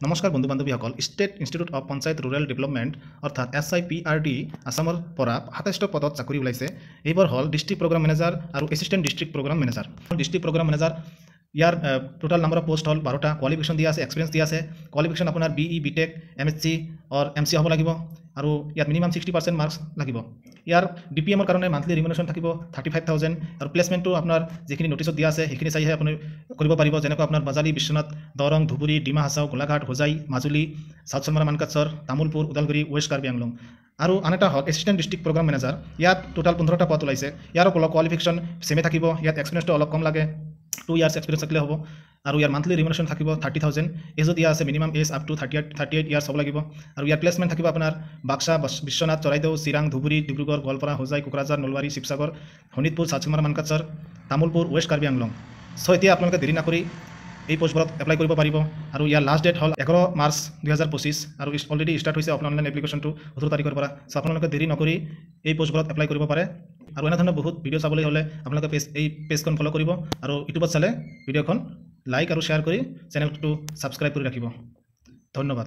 নমস্কাৰ বন্ধু বান্ধৱীসকল, state institute of Panchayat rural development অৰ্থাৎ SIPRD আসামৰ পৰা 27টা পদত চাকৰি ওলাইছে। এইবোৰ হ'ল ডিষ্ট্ৰিক্ট প্ৰগ্ৰাম মেনেজাৰ আৰু assistant district programme manager. District programme manager ইয়াৰ টোটাল নাম্বাৰ অফ পোষ্ট হ'ল 12টা। কোৱালিফিকেশ্যন দিয়া আছে, এক্সপিৰিয়েঞ্চ দিয়া আছে। কোৱালিফিকেশ্যন আপোনাৰ BE BTech MSc or MC হ'ব লাগিব আৰু ইয়াত মিনিমাম 60% মাৰ্কছ লাগিব। ইয়াৰ DPMৰ কাৰণে মান্থলি ৰিমুনেশ্যন থাকিব 35,000 আৰু প্লেচমেণ্টটো আপোনাৰ যিখিনি নটিছত দিয়া আছে সেইখিনি চাইহে আপুনি কৰিব পাৰিব। যেনেকৈ আপোনাৰ বাজালি, বিশ্বনাথ, দৰং, ধুবুৰী, ডিমা হাছাও, গোলাঘাট, হোজাই, মাজুলী, সাউথ চলমাৰা মানকাছৰ, তামুলপুৰ, ওদালগুৰি, ৱেষ্ট কাৰ্বি আংলং। আৰু আন এটা হ'ল এছিষ্টেণ্ট ডিষ্ট্ৰিক্ট প্ৰগ্ৰাম মেনেজাৰ। ইয়াত টোটাল 15টা পদ ওলাইছে। ইয়াৰ কোৱালিফিকেশ্যন ছেমে থাকিব। ইয়াত এক্সপিৰিয়েঞ্চটো অলপ কম লাগে, 2 ইয়াৰ্ছ এক্সপিৰিয়েঞ্চ থাকিলে হ'ব। আৰু ইয়াৰ মান্থলি ৰিমুনেশ্যন থাকিব 30,000। এজো দিয়া আছে, minimum age up to 38 years হ'ব লাগিব। আৰু ইয়াৰ প্লেচমেণ্ট থাকিব আপোনাৰ Baksa, Biswanath, Charaideo, Chirang, Dhubri, Dibrugarh, Goalpara, Hojai, Kokrajhar, Nalbari, Sivasagar, Sonitpur, South Salmara Mankachar, Tamulpur, West Karbi Anglong. So' এতিয়া আপোনালোকে দেৰি নকৰি এই পোষ্টবোৰত এপ্লাই কৰিব পাৰিব। আৰু ইয়াৰ লাষ্ট ডেট হ'ল 11 মাৰ্চ 2025 আৰু অলৰেডি ষ্টাৰ্ট হৈছে অনলাইন এপ্লিকেশ্যনটো 18 তাৰিখৰ পৰা। চ' আপোনালোকে দেৰি নকৰি এই পোষ্টবোৰত এপ্লাই কৰিব পাৰে। আৰু এনেধৰণৰ বহুত ভিডিঅ' চাবলৈ হ'লে আপোনালোকে এই পেজখন ফ'ল' কৰিব আৰু ইউটিউবত চালে ভিডিঅ'খন লাইক আৰু শ্বেয়াৰ কৰি চেনেলটো ছাবস্ক্ৰাইব কৰি ৰাখিব। ধন্যবাদ।